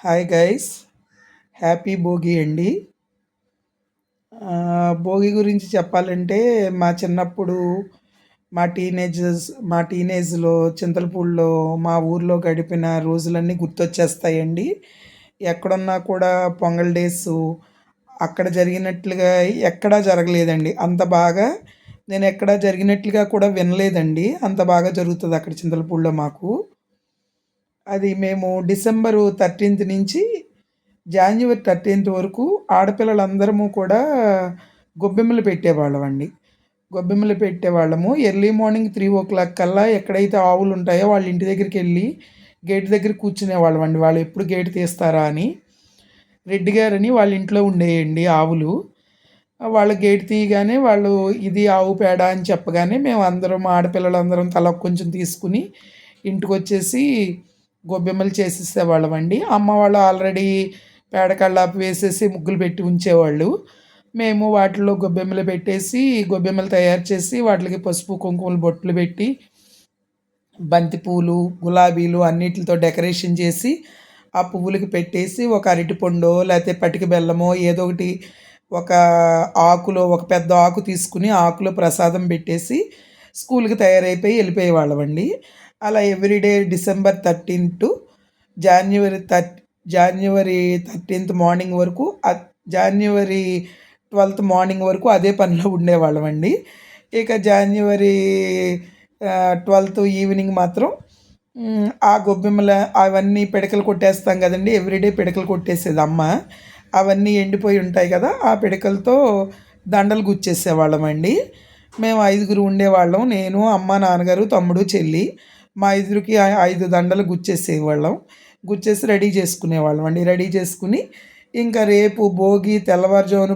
Hi guys, happy Bhogi అండి. భోగి గురించి చెప్పాలంటే మా చిన్నప్పుడు మా టీనేజ్లో చింతలపూడిలో మా ఊర్లో గడిపిన రోజులన్నీ గుర్తొచ్చేస్తాయండి. ఎక్కడున్నా కూడా పొంగల్ డేస్ అక్కడ జరిగినట్లుగా ఎక్కడా జరగలేదండి. అంత బాగా నేను ఎక్కడా జరిగినట్లుగా కూడా వినలేదండి. అంత బాగా జరుగుతుంది అక్కడ చింతలపూడిలో మాకు. అది మేము డిసెంబరు 13th నుంచి జాన్యువరి 13th వరకు ఆడపిల్లలందరము కూడా గొబ్బెమ్మలు పెట్టేవాళ్ళమండి. గొబ్బెమ్మలు పెట్టేవాళ్ళము. ఎర్లీ మార్నింగ్ 3:00 కల్లా ఎక్కడైతే ఆవులు ఉంటాయో వాళ్ళ ఇంటి దగ్గరికి వెళ్ళి గేట్ దగ్గర కూర్చునేవాళ్ళమండి. వాళ్ళు ఎప్పుడు గేట్ తీస్తారా అని. రెడ్డి గారని వాళ్ళ ఇంట్లో ఉండేయండి ఆవులు. వాళ్ళు గేట్ తీయగానే వాళ్ళు ఇది ఆవు పేడ అని చెప్పగానే మేము అందరం ఆడపిల్లలందరం తల కొంచెం తీసుకుని ఇంటికొచ్చేసి గొబ్బెమ్మలు చేసేసేవాళ్ళమండి. అమ్మ వాళ్ళు ఆల్రెడీ పేడ కళ్ళాపి వేసేసి ముగ్గులు పెట్టి ఉంచేవాళ్ళు. మేము వాటిలో గొబ్బెమ్మలు పెట్టేసి గొబ్బెమ్మలు తయారు చేసి వాటికి పసుపు కుంకుమలు బొట్లు పెట్టి బంతి పూలు గులాబీలు అన్నిటితో డెకరేషన్ చేసి ఆ పువ్వులకి పెట్టేసి ఒక అరటిపండో లేకపోతే పటిక బెల్లమో ఏదో ఒకటి ఒక ఆకులో ఒక పెద్ద ఆకు తీసుకుని ఆకులో ప్రసాదం పెట్టేసి స్కూల్కి తయారైపోయి వెళ్ళిపోయేవాళ్ళమండి. అలా everyday December 13 to January January 13th morning వరకు జాన్యువరి 12th మార్నింగ్ వరకు అదే పనిలో ఉండేవాళ్ళమండి. ఇక జాన్యువరి 12th ఈవినింగ్ మాత్రం ఆ గొబ్బెమ్మల అవన్నీ పిడకలు కొట్టేస్తాం కదండి. ఎవ్రీడే పిడకలు కొట్టేసేది అమ్మ. అవన్నీ ఎండిపోయి ఉంటాయి కదా, ఆ పిడకలతో దండలు గుచ్చేసేవాళ్ళమండి. మేము 5గురు ఉండేవాళ్ళం. నేను, అమ్మ, నాన్నగారు, తమ్ముడు, చెల్లి. మా 5గురికి 5 దండలు గుచ్చేసేవాళ్ళం. గుచ్చేసి రెడీ చేసుకునేవాళ్ళం అండి. రెడీ చేసుకుని ఇంకా రేపు భోగి తెల్లవారుజామున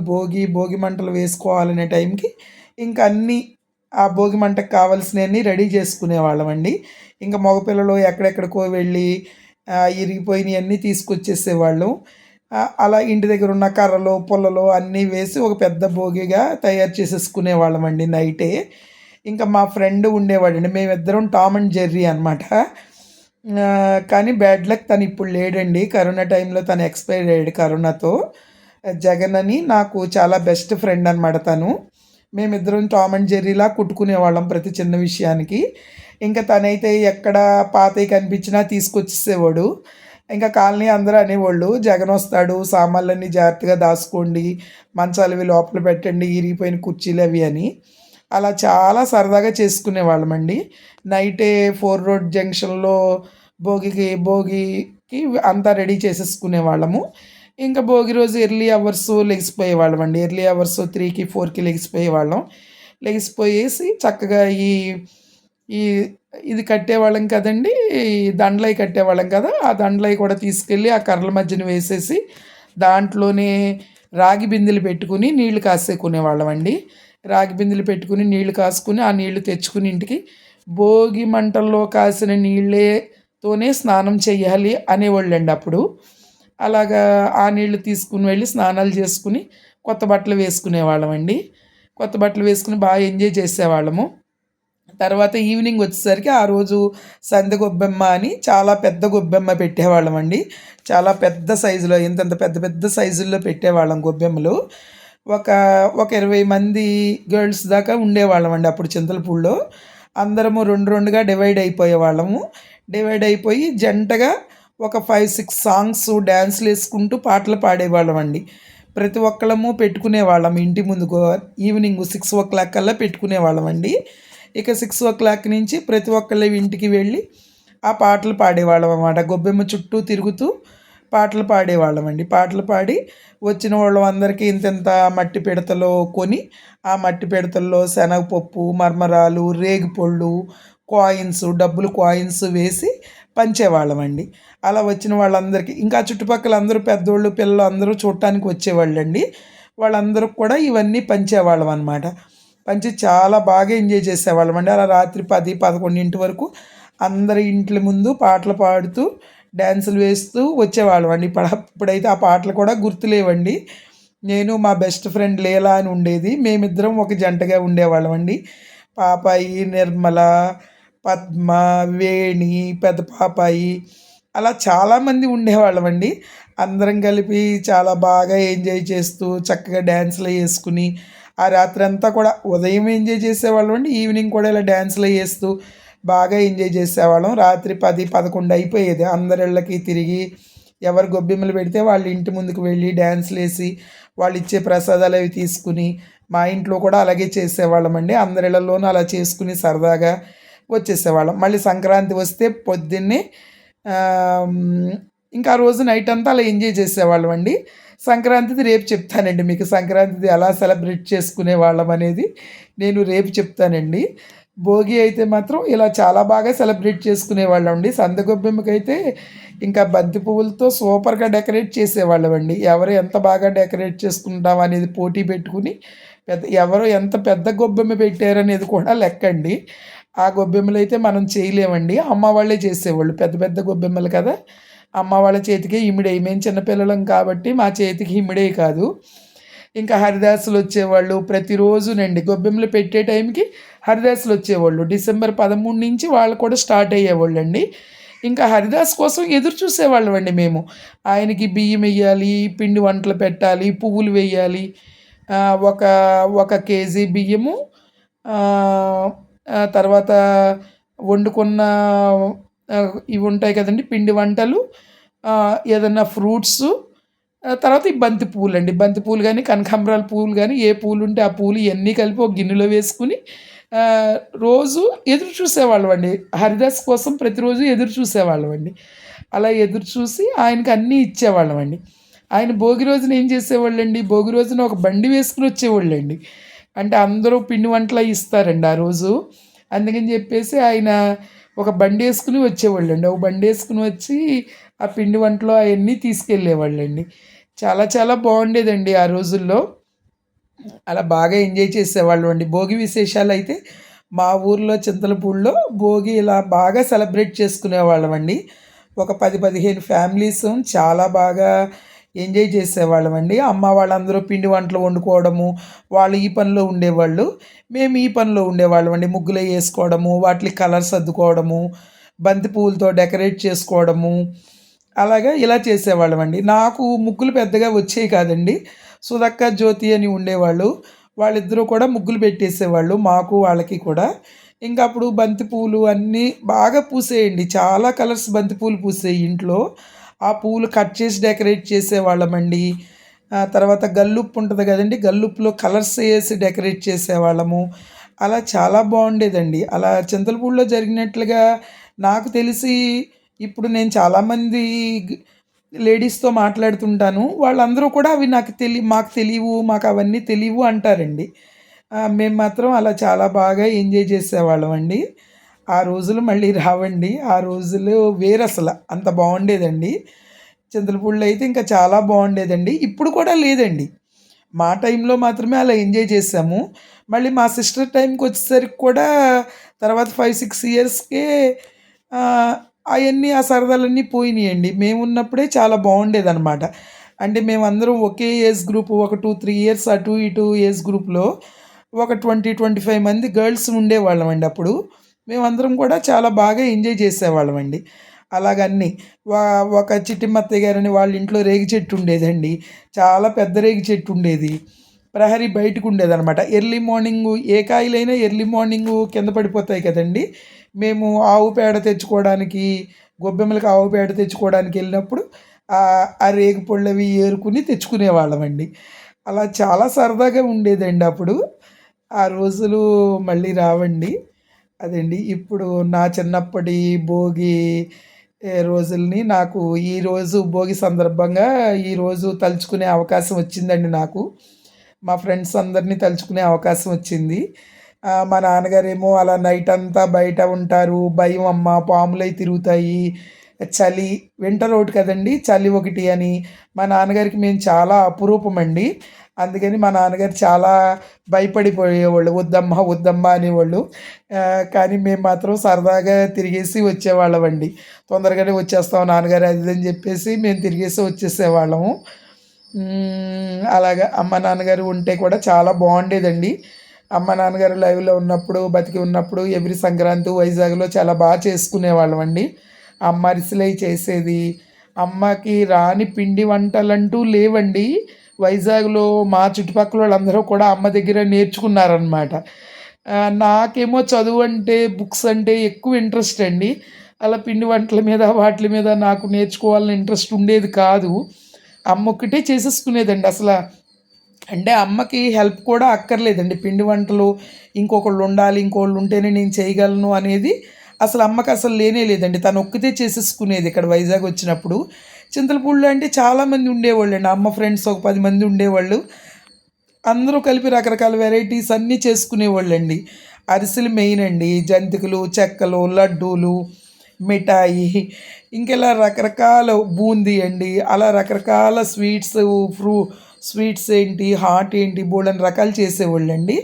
భోగి మంటలు వేసుకోవాలనే టైంకి ఇంకా అన్నీ ఆ భోగి మంటకు కావాల్సినవన్నీ రెడీ చేసుకునేవాళ్ళం అండి. ఇంకా మగపిల్లలు ఎక్కడెక్కడికో వెళ్ళి ఇరిగిపోయినవన్నీ తీసుకొచ్చేసేవాళ్ళం. అలా ఇంటి దగ్గర ఉన్న కర్రలు పుల్లలు అన్నీ వేసి ఒక పెద్ద భోగిగా తయారు చేసేసుకునేవాళ్ళం అండి నైటే. ఇంకా మా ఫ్రెండ్ ఉండేవాడండి. మేమిద్దరం టామ్ అండ్ జెర్రీ అనమాట. కానీ బ్యాడ్ లక్ తను ఇప్పుడు లేడండి. కరోనా టైంలో తను ఎక్స్పైర్ అయ్యాడు కరోనాతో. జగన్ అని నాకు చాలా బెస్ట్ ఫ్రెండ్ అనమాట తను. మేమిద్దరం టామ్ అండ్ జెర్రీలా కుట్టుకునేవాళ్ళం ప్రతి చిన్న విషయానికి. ఇంకా తనైతే ఎక్కడ పాతవి కనిపించినా తీసుకొచ్చేసేవాడు. ఇంకా కాలనీ అందరూ అనేవాళ్ళు, జగన్ వస్తాడు సామాన్లన్నీ జాగ్రత్తగా దాచుకోండి, మంచాలు ఇవి లోపల పెట్టండి, ఇరిగిపోయిన కుర్చీలు అవి అని. అలా చాలా సరదాగా చేసుకునేవాళ్ళమండి. నైటే 4 రోడ్ జంక్షన్లో భోగికి అంతా రెడీ చేసేసుకునేవాళ్ళము. ఇంకా భోగి రోజు ఎర్లీ అవర్స్ లెగిసిపోయేవాళ్ళమండి. ఎర్లీ అవర్స్ 3కి 4కి లెగిసిపోయేవాళ్ళం. లెగిసిపోయేసి చక్కగా ఈ ఈ ఇది కట్టేవాళ్ళం కదండి, దండలై కట్టేవాళ్ళం కదా, ఆ దండలై కూడా తీసుకెళ్ళి ఆ కర్రల మధ్యన వేసేసి దాంట్లోనే రాగి బిందెలు పెట్టుకుని నీళ్లు కాసేకునేవాళ్ళం అండి. రాగి బిందెలు పెట్టుకుని నీళ్లు కాసుకుని ఆ నీళ్లు తెచ్చుకుని ఇంటికి భోగి మంటల్లో కాసిన నీళ్ళతోనే స్నానం చేయాలి అనేవాళ్ళండి అప్పుడు. అలాగా ఆ నీళ్లు తీసుకుని వెళ్ళి స్నానాలు చేసుకుని కొత్త బట్టలు వేసుకునేవాళ్ళం అండి. కొత్త బట్టలు వేసుకుని బాగా ఎంజాయ్ చేసేవాళ్ళము. తర్వాత ఈవినింగ్ వచ్చేసరికి ఆ రోజు సందె గొబ్బెమ్మ అని చాలా పెద్ద గొబ్బెమ్మ పెట్టేవాళ్ళం అండి. చాలా పెద్ద సైజులో ఇంతంత పెద్ద పెద్ద సైజుల్లో పెట్టేవాళ్ళం గొబ్బెమ్మలు. ఒక ఒక 20 మంది గర్ల్స్ దాకా ఉండేవాళ్ళం అండి అప్పుడు చింతలపూడిలో. అందరము రెండు రెండుగా డివైడ్ అయిపోయేవాళ్ళము. డివైడ్ అయిపోయి జంటగా ఒక 5-6 సాంగ్స్ డ్యాన్స్లు వేసుకుంటూ పాటలు పాడేవాళ్ళం అండి. ప్రతి ఒక్కళ్ళము పెట్టుకునేవాళ్ళం ఇంటి ముందు ఈవినింగ్ 6:00 కల్లా పెట్టుకునేవాళ్ళం అండి. ఇక 6:00 నుంచి ప్రతి ఒక్కళ్ళ ఇంటికి వెళ్ళి ఆ పాటలు పాడేవాళ్ళం అన్నమాట. గొబ్బెమ్మ చుట్టూ తిరుగుతూ పాటలు పాడేవాళ్ళం అండి. పాటలు పాడి వచ్చిన వాళ్ళు అందరికీ ఇంతింత మట్టి పిడతలో కొని ఆ మట్టి పిడతల్లో శనగపప్పు, మరమరాలు, రేగిపళ్ళు, కాయిన్స్, డబ్బులు కాయిన్స్ వేసి పంచేవాళ్ళం అండి. అలా వచ్చిన వాళ్ళందరికీ ఇంకా చుట్టుపక్కల అందరూ పెద్దోళ్ళు పిల్లలు అందరూ చూడటానికి వచ్చేవాళ్ళండి. వాళ్ళందరూ కూడా ఇవన్నీ పంచేవాళ్ళం అనమాట. పంచి చాలా బాగా ఎంజాయ్ చేసేవాళ్ళం అండి. అలా రాత్రి 10-11 వరకు అందరి ఇంట్ల ముందు పాటలు పాడుతూ డ్యాన్సులు వేస్తూ వచ్చేవాళ్ళం అండి. ఇప్పుడైతే ఆ పాటలు కూడా గుర్తులేవండి. నేను మా బెస్ట్ ఫ్రెండ్ లీలా అని ఉండేది. మేమిద్దరం ఒక జంటగా ఉండేవాళ్ళం అండి. పాపాయి, నిర్మల, పద్మ, వేణి, పెద్ద పాపాయి అలా చాలామంది ఉండేవాళ్ళమండి. అందరం కలిపి చాలా బాగా ఎంజాయ్ చేస్తూ చక్కగా డ్యాన్స్‌లు యేసుకుని, ఆ రాత్రంతా కూడా ఉదయం ఎంజాయ్ చేసేవాళ్ళమండి. ఈవినింగ్ కూడా ఇలా డ్యాన్స్‌లు యేస్తూ బాగా ఎంజాయ్ చేసేవాళ్ళం. రాత్రి 10, 11 అయిపోయేది. అందరి ఇళ్ళకి తిరిగి ఎవరు గొబ్బెమ్మలు పెడితే వాళ్ళ ఇంటి ముందుకు వెళ్ళి డ్యాన్స్‌లేసి, వాళ్ళిచ్చే ప్రసాదాలవి తీసుకుని, మా ఇంట్లో కూడా అలాగే చేసేవాళ్ళమండి. అందరి ఇళ్ళల్లోనూ అలా చేసుకుని సరదాగా వచ్చేసేవాళ్ళం. మళ్ళీ సంక్రాంతి వస్తే పొద్దున్నే ఇంకా ఆ రోజు నైటంతా అలా ఎంజాయ్ చేసేవాళ్ళమండి. సంక్రాంతిది రేపు చెప్తానండి మీకు. సంక్రాంతిది ఎలా సెలబ్రేట్ చేసుకునేవాళ్ళమనేది నేను రేపు చెప్తానండి. భోగి అయితే మాత్రం ఇలా చాలా బాగా సెలబ్రేట్ చేసుకునేవాళ్ళమండి. సందగొబ్బెమ్మకైతే ఇంకా బంతి పువ్వులతో సూపర్‌గా డెకరేట్ చేసేవాళ్ళమండి. ఎవరు ఎంత బాగా డెకరేట్ చేసుకుంటాం అనేది పోటీ పెట్టుకుని, ఎవరు ఎంత పెద్ద గొబ్బెమ్మ పెట్టారనేది కూడా లెక్కండి. ఆ గొబ్బెమ్మలైతే మనం చేయలేమండి. అమ్మ వాళ్ళే చేసేవాళ్ళు. పెద్ద పెద్ద గొబ్బెమ్మలు కదా! అమ్మ వాళ్ళ చేతికే ఇమిడేయి. మేము చిన్న పిల్లలం కాబట్టి మా చేతికి ఇమిడేయి కాదు. ఇంకా హరిదాసులొచ్చేవాళ్ళు. ప్రతిరోజునండి గొబ్బెమ్మలు పెట్టే టైంకి హరిదాసులొచ్చేవాళ్ళు. డిసెంబర్ 13 నుంచి వాళ్ళు కూడా స్టార్ట్ అయ్యేవాళ్ళండి. ఇంకా హరిదాస్ కోసం ఎదురు చూసేవాళ్ళమండి మేము. ఆయనకి బియ్యమెయ్యాలి, పిండి వంటలు పెట్టాలి, పువ్వులు వెయ్యాలి. ఒక ఒక కేజీ బియ్యము, ఆహ్, తర్వాత వండుకున్న ఇవి ఉంటాయి కదండీ! పిండి వంటలు, ఏదన్నా ఫ్రూట్సు, తర్వాత ఈ బంతి పువ్వులండి. బంతి పువ్వులు గానీ, కనకాంబరాల పువ్వులు గానీ, ఏ పూలుంటే ఆ పూలు ఇయన్నీ కలిపి ఒక గిన్నెలో వేసుకొని ఆహ్, రోజు ఎదురు చూసేవాళ్ళమండి. హరిదాస్ కోసం ప్రతిరోజు ఎదురు చూసేవాళ్ళమండి. అలా ఎదురు చూసి ఆయనకి అన్నీ ఇచ్చేవాళ్ళమండి. ఆయన భోగి రోజున ఏం చేసేవాళ్ళండి, భోగి రోజున ఒక బండి వేసుకొని వచ్చేవాళ్ళండి. అంటే అందరూ పిండి వంటలయి ఇస్తారండి ఆ రోజు. అందుకని చెప్పేసి ఆయన ఒక బండేసుకొని వచ్చేవాళ్ళండి. ఒక బండేసుకొని వచ్చి ఆ పిండి వంటలు అయన్నీ తీసుకెళ్ళేవాళ్ళండి. చాలా చాలా బాగుండేదండి ఆ రోజుల్లో. అలా బాగా ఎంజాయ్ చేసేవాళ్ళమండి. భోగి విశేషాలైతే మా ఊర్లో చింతలపూడిలో భోగి ఇలా బాగా సెలబ్రేట్ చేసుకునేవాళ్ళమండి. ఒక 10, 15 ఫ్యామిలీసు చాలా బాగా ఎంజాయ్ చేసేవాళ్ళమండి. అమ్మ వాళ్ళందరూ పిండి వంటలు వండుకోవడము, వాళ్ళు ఈ పనిలో ఉండేవాళ్ళు. మేము ఈ పనిలో ఉండేవాళ్ళమండి. ముగ్గులయి యేసుకోవడము, వాటిలికి కలర్స్ అద్దుకోవడము, బంతి పువ్వులతో డెకరేట్ చేసుకోవడము, అలాగా ఇలా చేసేవాళ్ళమండి. నాకు ముగ్గులు పెద్దగా వచ్చేవి కాదండి. సుధక్క, జ్యోతి అని ఉండేవాళ్ళు. వాళ్ళిద్దరూ కూడా ముగ్గులు పెట్టేసేవాళ్ళు మాకు, వాళ్ళకి కూడా. ఇంక అప్పుడు బంతి పువ్వులు అన్నీ బాగా పూసేయండి. చాలా కలర్స్ బంతి పూలు పూసేయి ఇంట్లో. ఆ పువ్వులు కట్ చేసి డెకరేట్ చేసేవాళ్ళమండి. తర్వాత గల్లుప్పు ఉంటది గదండీ! గల్లుప్పులో కలర్స్ ఏసి డెకరేట్ చేసేవాళ్ళము. అలా చాలా బావుండేదండి. అలా చింతలపూడిలో జరిగినట్లుగా నాకు తెలిసి ఇప్పుడు నేను చాలామంది గ్ లేడీస్‌తో మాట్లాడుతుంటాను. వాళ్ళందరూ కూడా అవి నాకు మాకు తెలీవు, మాకవన్నీ తెలీవు అంటారండి. మేము మాత్రం అలా చాలా బాగా ఎంజాయ్ చేసేవాళ్ళమండి. ఆ రోజులు మళ్ళీ రావండి. ఆ రోజులు వేరసల. అంత బావుండేదండి. చింతలపూడిలో అయితే ఇంకా చాలా బావుండేదండి. ఇప్పుడు కూడా లేదండి. మా టైంలో మాత్రమే అలా ఎంజాయ్ చేశాము. మళ్ళీ మా సిస్టర్ టైంకొచ్చేసరికి కూడా తర్వాత 5, 6 ఇయర్స్‌కే ఆహ్, అయన్నీ ఆ సరదాలన్నీ పోయినియండి. మేమున్నప్పుడే చాలా బావుండేదనమాట. అంటే మేమందరం ఒకే ఏజ్ గ్రూప్ ఒక 2, 3 ఇయర్స్ అటు ఇటు ఏజ్ గ్రూప్‌లో ఒక 20, 25 మంది గర్ల్స్ ఉండేవాళ్ళమండి అప్పుడు. మేమందరం కూడా చాలా బాగా ఎంజాయ్ చేసేవాళ్ళమండి. అలాగన్నీ. వా ఒక చిట్టిమత్తయ్య గారని వాళ్ళ ఇంట్లో రేగి చెట్టు ఉండేదండి. చాలా పెద్ద రేగి చెట్టు ఉండేది. ప్రహరీ బయటకుండేదనమాట. ఎర్లీ మార్నింగు ఏ కాయలైనా ఎర్లీ మార్నింగు కింద పడిపోతాయి కదండీ! మేము ఆవు పేడ తెచ్చుకోవడానికి, గొబ్బెమ్మలకి ఆవు పేడ తెచ్చుకోవడానికెళ్ళినప్పుడు ఆ రేగి పళ్ళవి ఏరుకొని తెచ్చుకునేవాళ్ళమండి. అలా చాలా సరదాగా ఉండేదండి అప్పుడు. ఆ రోజులు మళ్ళీ రావండి. అదండి. ఇప్పుడు నా చిన్నప్పటి భోగి రోజుల్ని నాకు ఈరోజు భోగి సందర్భంగా ఈరోజు తలుచుకునే అవకాశం వచ్చిందండి నాకు. మా ఫ్రెండ్స్ అందరిని తలుచుకునే అవకాశం వచ్చింది. మా నాన్నగారేమో అలా నైటంతా బయట ఉంటారు. భయం అమ్మ పాములయి తిరుగుతాయి. చలి వింటర్ ఒకటి కదండీ! చలి ఒకటి అని. మా నాన్నగారికి మేము చాలా అపురూపమండి. అందుకని మా నాన్నగారు చాలా భయపడిపోయేవాళ్ళు. వద్దమ్మా, వద్దమ్మా అనేవాళ్ళు. కానీ మేము మాత్రం సరదాగా తిరిగేసి వచ్చేవాళ్ళమండి. తొందరగానే వచ్చేస్తాం నాన్నగారు అది ఇది అని చెప్పేసి మేము తిరిగేసి వచ్చేసేవాళ్ళము. అలాగా అమ్మ, నాన్నగారు ఉంటే కూడా చాలా బావుండేదండి. అమ్మ, నాన్నగారు లైవ్‌లో ఉన్నప్పుడు, బతికి ఉన్నప్పుడు ఎవ్రీ సంక్రాంతి వైజాగ్‌లో చాలా చేసుకునేవాళ్ళమండి. అమ్మ అరిసెలయి చేసేది. అమ్మకి రాని పిండి వంటలంటూ లేవండి. వైజాగ్‌లో మా చుట్టుపక్కలోళ్ళందరూ కూడా అమ్మ దగ్గర నేర్చుకున్నారనమాట. నాకేమో చదువంటే, బుక్స్ అంటే ఎక్కువ ఇంట్రెస్ట్ అండి. అలా పిండి వంటల మీద, వాటిలి మీద నాకు నేర్చుకోవాలని ఇంట్రెస్ట్ ఉండేది కాదు. అమ్మొక్కటే చేసేసుకునేదండి అసల. అంటే అమ్మకి హెల్ప్ కూడా అక్కర్లేదండి. పిండి వంటలు ఇంకొకళ్ళుండాలి, ఇంకోళ్ళుంటేనే నేను చేయగలను అనేది అసలు అమ్మకసలు లేనే లేదండి. తనొక్కతే చేసేసుకునేది ఇక్కడ వైజాగ్ వచ్చినప్పుడు. చింతలపూడిలో అంటే చాలామంది ఉండేవాళ్ళండి. అమ్మ ఫ్రెండ్స్ ఒక 10 మంది ఉండేవాళ్ళు. అందరూ కలిపి రకరకాల వెరైటీస్ అన్నీ చేసుకునేవాళ్ళండి. అరిసెలు మెయిన్ అండి. జంతికలు, చెక్కలు, లడ్డూలు, మిఠాయి ఇంకిలా రకరకాల బూందీ అండి. అలా రకరకాల స్వీట్స్ ఏంటి, హాట్ ఏంటి బోలెడన్ని రకాలు చేసేవాళ్ళండి.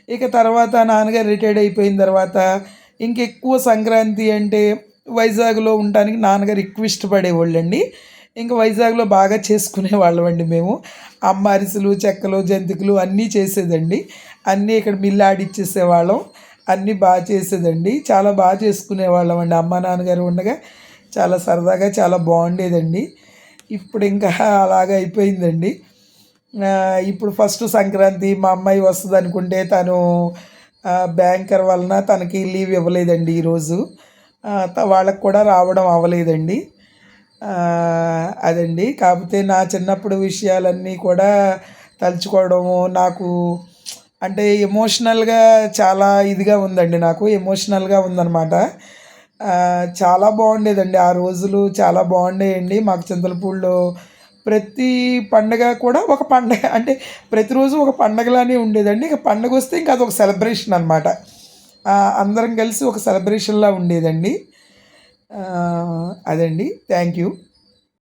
ఇక తర్వాత నాన్నగారు రిటైర్డ్ అయిపోయిన తర్వాత ఇంకెక్కువ సంక్రాంతి అంటే వైజాగ్‌లో ఉండటానికి నాన్నగారు ఎక్కువ ఇష్టపడేవాళ్ళండి. ఇంక వైజాగ్‌లో బాగా చేసుకునేవాళ్ళమండి మేము. అమ్మ అరిసెలు, చెక్కలు, జంతికలు అన్నీ చేసేదండి. అన్నీ ఇక్కడ మిల్లు ఆడిచ్చేసేవాళ్ళం. అన్నీ చేసేదండి. చాలా చేసుకునేవాళ్ళమండి. అమ్మ, నాన్నగారు ఉండగా చాలా సరదాగా చాలా బాగుండేదండి. ఇప్పుడింకా అలాగ అయిపోయిందండి. ఇప్పుడు ఫస్ట్ సంక్రాంతి మా అమ్మాయి వస్తదనుకుంటే తను బ్యాంకర్ వలన తనకి లీవ్ ఇవ్వలేదండి ఈరోజు. వాళ్ళకి కూడా రావడం అవ్వలేదండి. అదండి. కాకపోతే నా చిన్నప్పుడు విషయాలన్నీ కూడా తలుచుకోవడము నాకు అంటే ఎమోషనల్‌గా చాలా ఇదిగా ఉందండి నాకు. ఎమోషనల్‌గా ఉందనమాట. చాలా బాగుండేదండి. ఆ రోజులు చాలా బాగుండేయండి. మాకు చింతలపూడిలో ప్రతి పండగ కూడా ఒక పండగ అంటే ప్రతిరోజు ఒక పండగలానే ఉండేదండి. ఇక పండగొస్తే ఇంక అదొక సెలబ్రేషన్ అనమాట. అందరం కలిసి ఒక సెలబ్రేషన్‌లా ఉండేదండి. అదండి. Thank you.